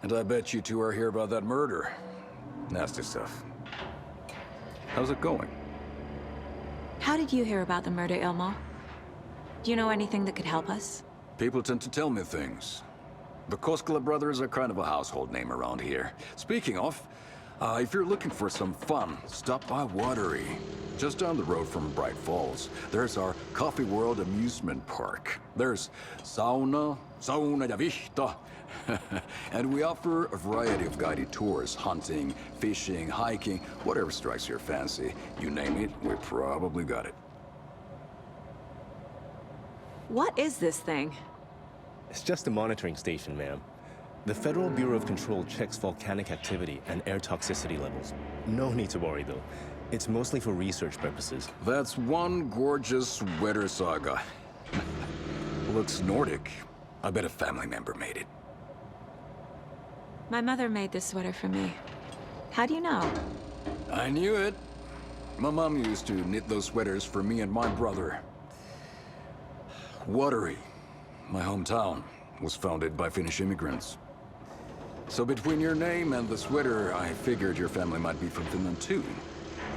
And I bet you two are here about that murder. Nasty stuff. How's it going? How did you hear about the murder, Ilmo? Do you know anything that could help us? People tend to tell me things. The Koskela brothers are kind of a household name around here. Speaking of, if you're looking for some fun, stop by Watery. Just down the road from Bright Falls, there's our Coffee World amusement park. There's sauna ja vihta. And we offer a variety of guided tours, hunting, fishing, hiking, whatever strikes your fancy. You name it, we probably got it. What is this thing? It's just a monitoring station, ma'am. The Federal Bureau of Control checks volcanic activity and air toxicity levels. No need to worry, though. It's mostly for research purposes. That's one gorgeous sweater, Saga. Looks Nordic. I bet a family member made it. My mother made this sweater for me. How do you know? I knew it. My mom used to knit those sweaters for me and my brother. Watery, my hometown, was founded by Finnish immigrants. So between your name and the sweater, I figured your family might be from Finland too.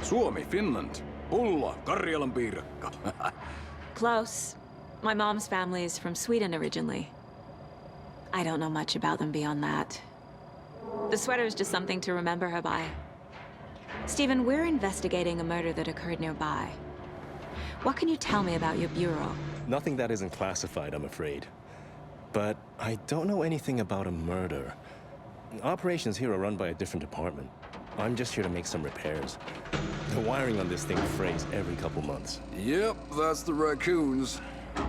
Suomi, Finland, Pulla, Karjalan piirakka. Close. My mom's family is from Sweden originally. I don't know much about them beyond that. The sweater is just something to remember her by. Stephen, we're investigating a murder that occurred nearby. What can you tell me about your bureau? Nothing that isn't classified, I'm afraid. But I don't know anything about a murder. Operations here are run by a different department. I'm just here to make some repairs. The wiring on this thing frays every couple months. Yep, that's the raccoons.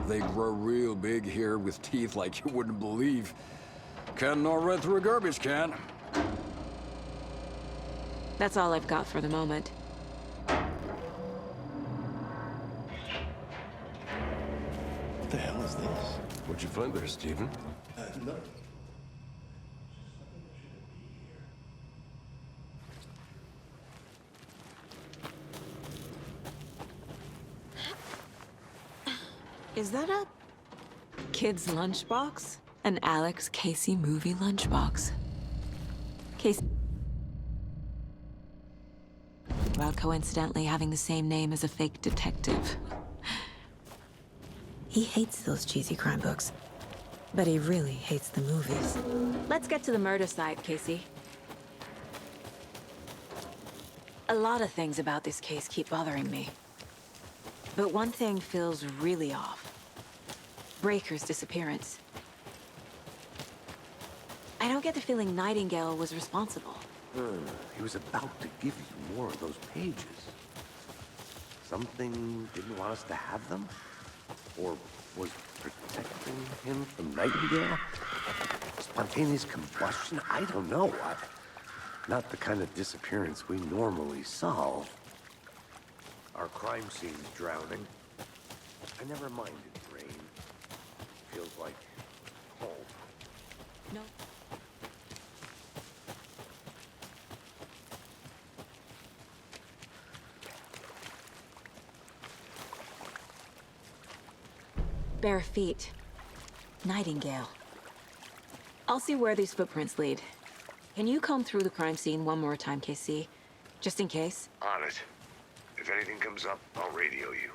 They grow real big here with teeth like you wouldn't believe. Can't gnaw right through a garbage can. That's all I've got for the moment. What the hell is this? What'd you find there, Stephen? No. Is that a kid's lunchbox? An Alex Casey movie lunchbox. Casey, about coincidentally having the same name as a fake detective. He hates those cheesy crime books, but he really hates the movies. Let's get to the murder site, Casey. A lot of things about this case keep bothering me. But one thing feels really off. Breaker's disappearance. I don't get the feeling Nightingale was responsible. He was about to give you more of those pages. Something didn't want us to have them? Or was protecting him from Nightingale? Spontaneous combustion? I don't know. Not the kind of disappearance we normally solve. Our crime scene's drowning. I never minded rain. Feels like home. No. Bare feet. Nightingale. I'll see where these footprints lead. Can you comb through the crime scene one more time, KC? Just in case? On it. If anything comes up, I'll radio you.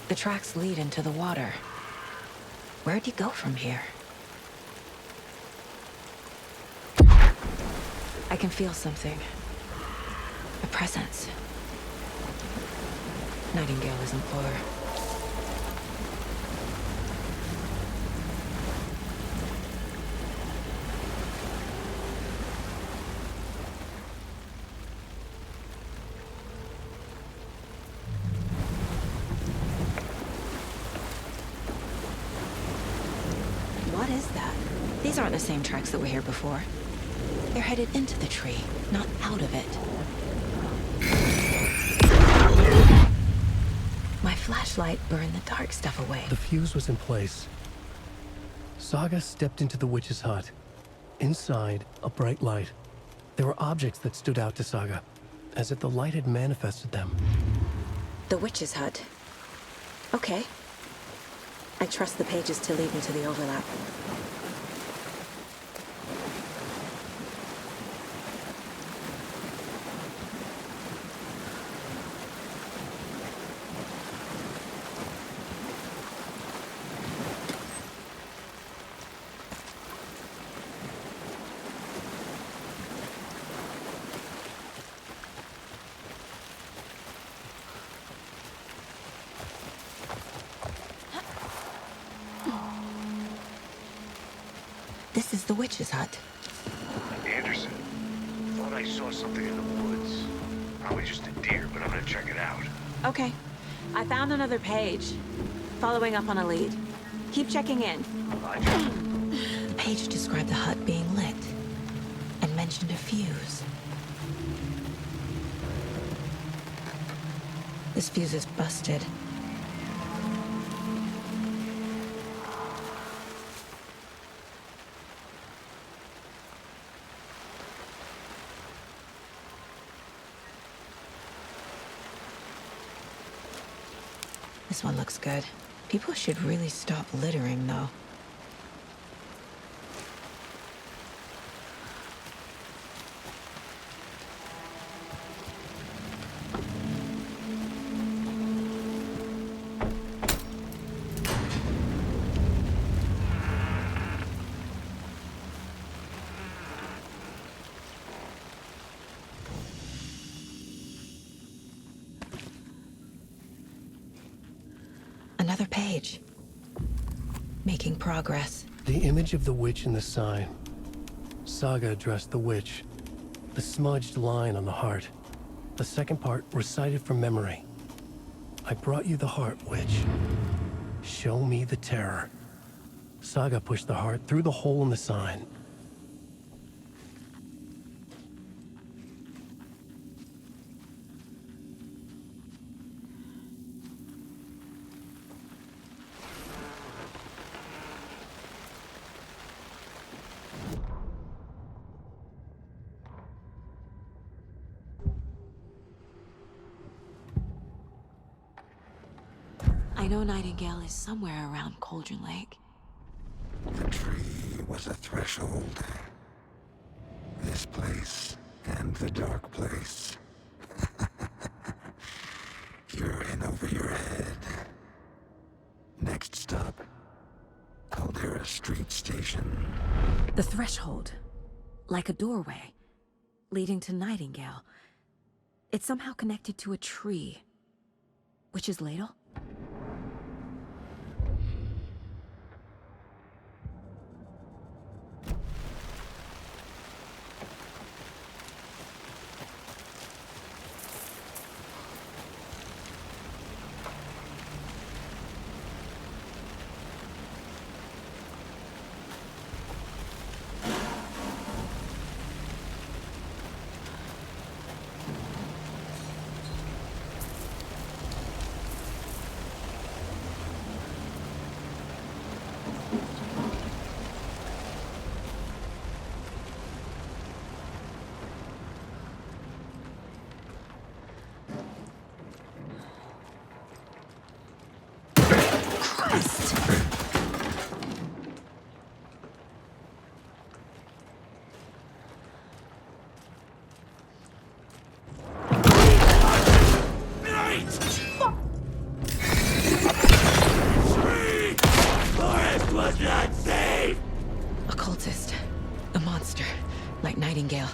The tracks lead into the water. Where'd you go from here? I can feel something. A presence. Nightingale isn't far. What is that? These aren't the same tracks that were here before. They're headed into the tree, not out of it. My flashlight burned the dark stuff away. The fuse was in place. Saga stepped into the witch's hut. Inside, a bright light. There were objects that stood out to Saga, as if the light had manifested them. The witch's hut. Okay. I trust the pages to lead me to the overlap. This is the witch's hut. Anderson, thought I saw something in the woods. Probably just a deer, but I'm gonna check it out. Okay. I found another page. Following up on a lead. Keep checking in. The page described the hut being lit and mentioned a fuse. This fuse is busted. This one looks good. People should really stop littering, though. Another page. Making progress. The image of the witch in the sign. Saga addressed the witch. The smudged line on the heart. The second part recited from memory. I brought you the heart, witch. Show me the terror. Saga pushed the heart through the hole in the sign. I know Nightingale is somewhere around Cauldron Lake. The tree was a threshold. This place and the dark place. You're in over your head. Next stop, Caldera Street Station. The threshold. Like a doorway. Leading to Nightingale. It's somehow connected to a tree. Witch's ladle? contact Nightingale.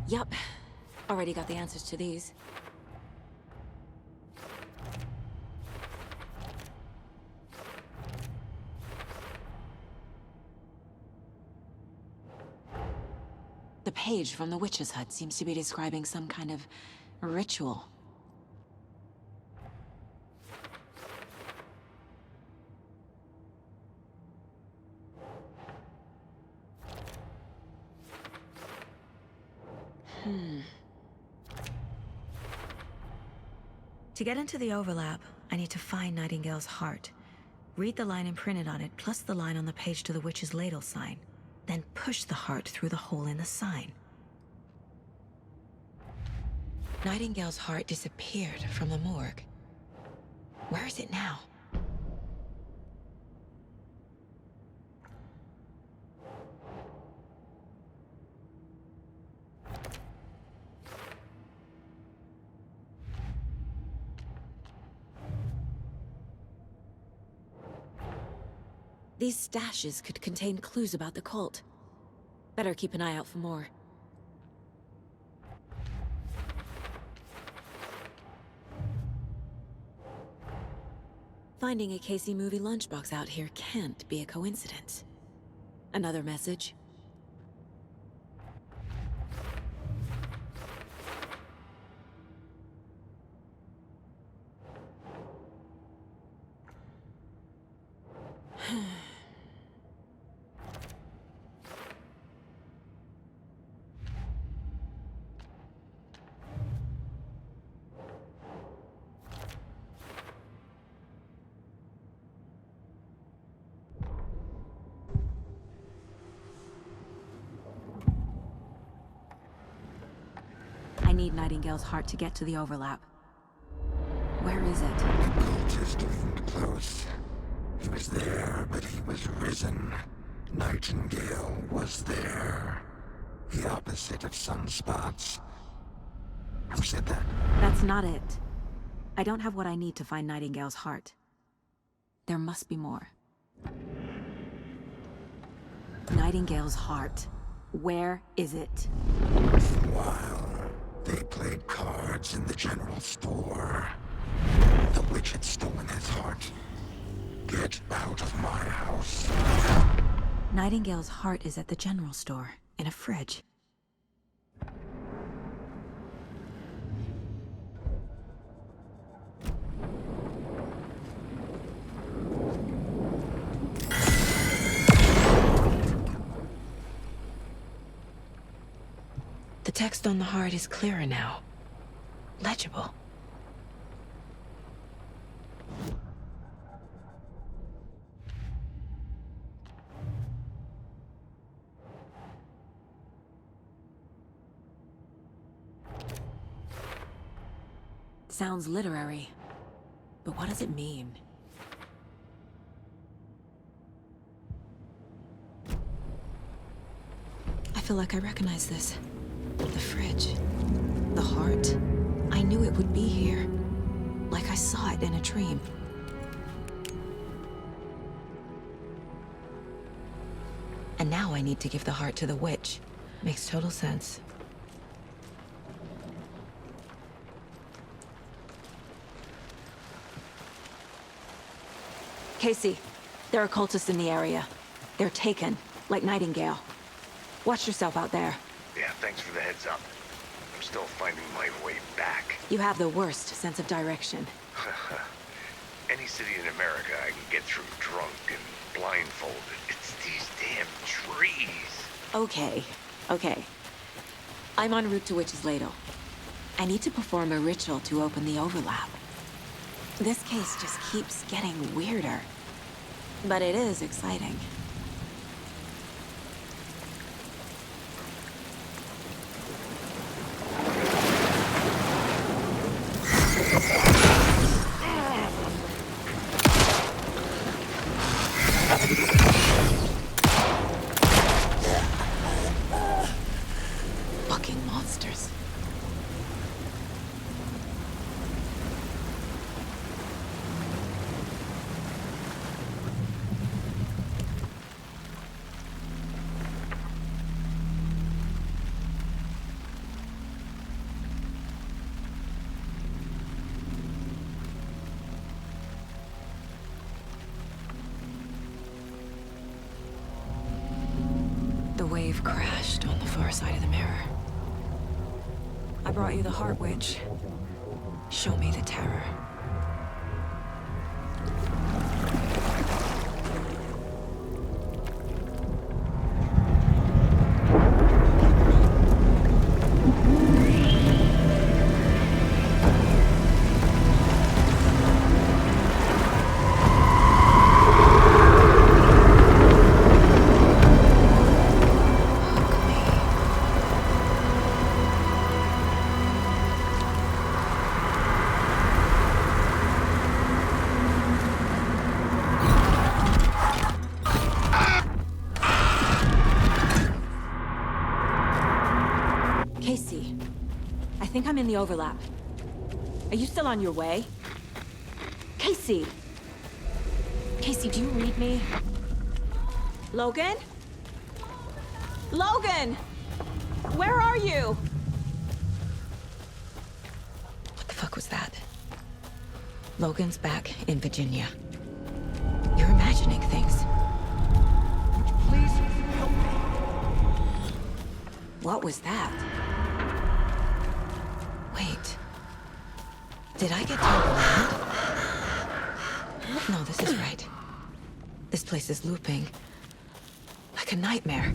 Yup. Already got the answers to these. The page from the witch's hut seems to be describing some kind of ritual. To get into the overlap, I need to find Nightingale's heart. Read the line imprinted on it, plus the line on the page to the witch's ladle sign. Then push the heart through the hole in the sign. Nightingale's heart disappeared from the morgue. Where is it now? These stashes could contain clues about the cult. Better keep an eye out for more. Finding a Casey movie lunchbox out here can't be a coincidence. Another message? I need Nightingale's heart to get to the overlap. Where is it? The cultist leaned close. He was there, but he was risen. Nightingale was there. The opposite of sunspots. Who said that? That's not it. I don't have what I need to find Nightingale's heart. There must be more. Nightingale's heart. Where is it? Meanwhile, they played cards in the general store. The witch had stolen his heart. Get out of my house. Nightingale's heart is at the general store, in a fridge. The text on the heart is clearer now. Legible. Sounds literary, but what does it mean? I feel like I recognize this. The fridge. The heart. I knew it would be here. Like I saw it in a dream. And now I need to give the heart to the witch. Makes total sense. Casey, there are cultists in the area. They're taken, like Nightingale. Watch yourself out there. Yeah, thanks for the heads up. I'm still finding my way back. You have the worst sense of direction. Any city in America I can get through drunk and blindfolded. It's these damn trees. Okay, okay. I'm en route to Witch's Ladle. I need to perform a ritual to open the overlap. This case just keeps getting weirder. But it is exciting. Fucking monsters. The wave crashed on the far side of the mirror. I brought you the Heart Witch. Show me the terror. Casey, I think I'm in the overlap. Are you still on your way? Casey! Casey, do you read me? Logan? Logan! Where are you? What the fuck was that? Logan's back in Virginia. You're imagining things. Please help me. What was that? Wait. Did I get turned mad? No, this is right. This place is looping. Like a nightmare.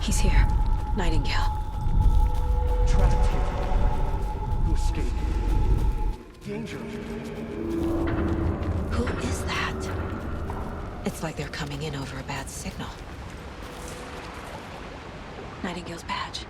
He's here. Nightingale. Trapped here. No escape. Danger. Who is that? It's like they're coming in over a bad signal. Nightingale's badge.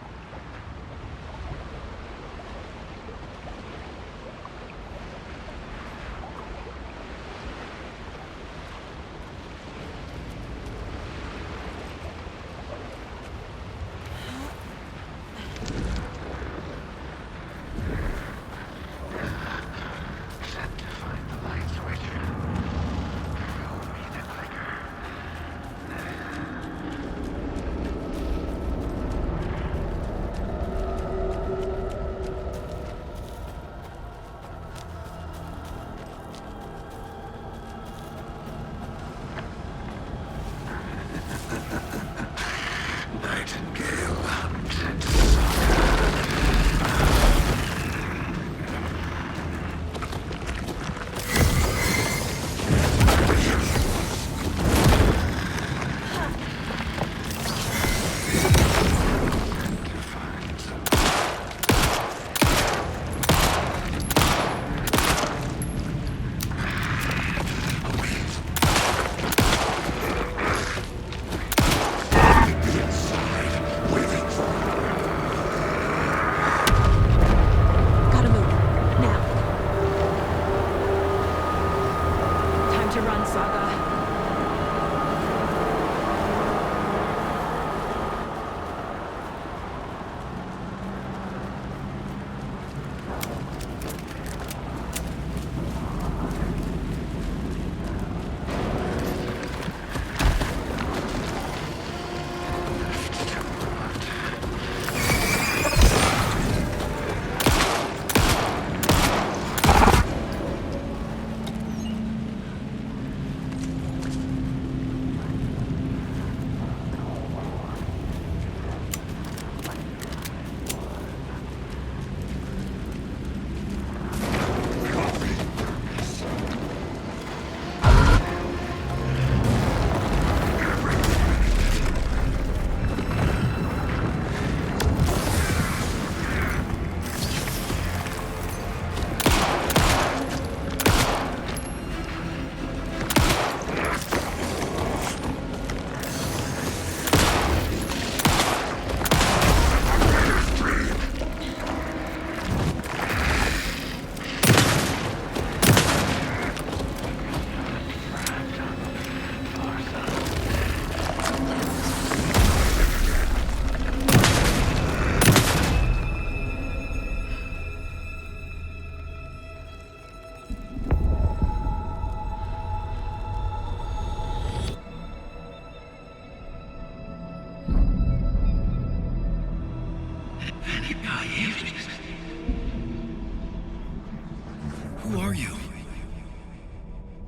Who are you?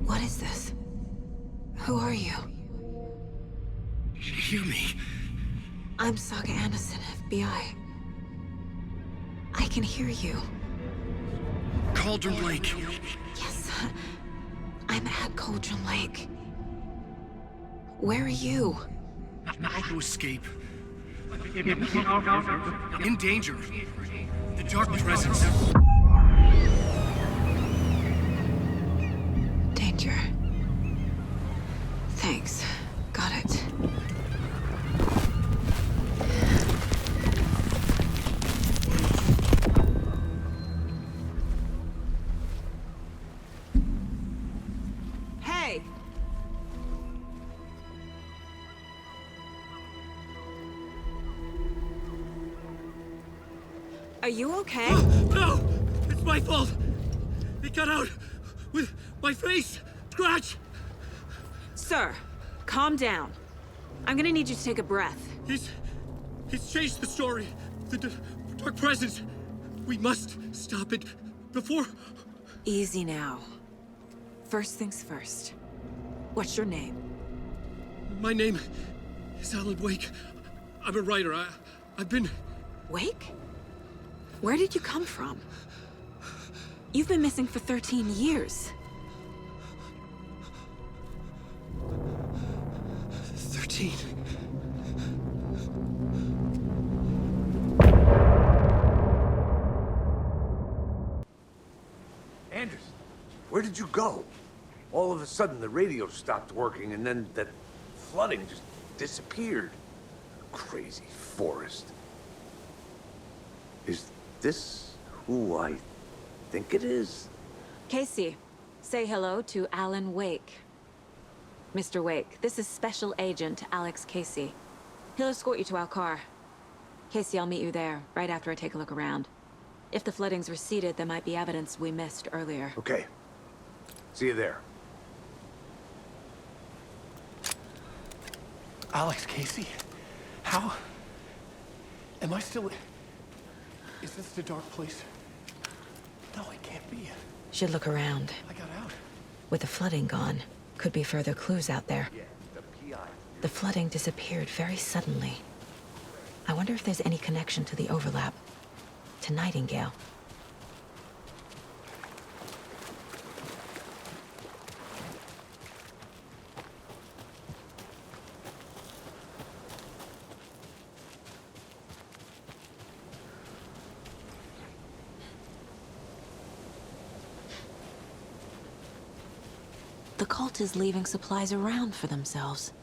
What is this? Who are you? Hear me. I'm Saga Anderson, FBI. I can hear you. Cauldron Lake. Yes, I'm at Cauldron Lake. Where are you? I'm trying to escape. In danger. The dark presence. Danger. Thanks. Got it. Hey! Are you okay? No! It's my fault! It got out with my face! Scratch! Sir, calm down. I'm gonna need you to take a breath. He's changed the story. The dark presence. We must stop it before... Easy now. First things first. What's your name? My name is Alan Wake. I'm a writer. I've been... Wake? Where did you come from? You've been missing for 13 years. 13. Anderson, where did you go? All of a sudden, the radio stopped working, and then that flooding just disappeared. Crazy forest. Is this who I think it is? Casey, say hello to Alan Wake. Mr. Wake, this is Special Agent Alex Casey. He'll escort you to our car. Casey, I'll meet you there, right after I take a look around. If the flooding's receded, there might be evidence we missed earlier. Okay. See you there. Alex Casey? How? Am I still... Is this the dark place? No, it can't be. Should look around. I got out. With the flooding gone, could be further clues out there. The flooding disappeared very suddenly. I wonder if there's any connection to the overlap. To Nightingale. The cult is leaving supplies around for themselves.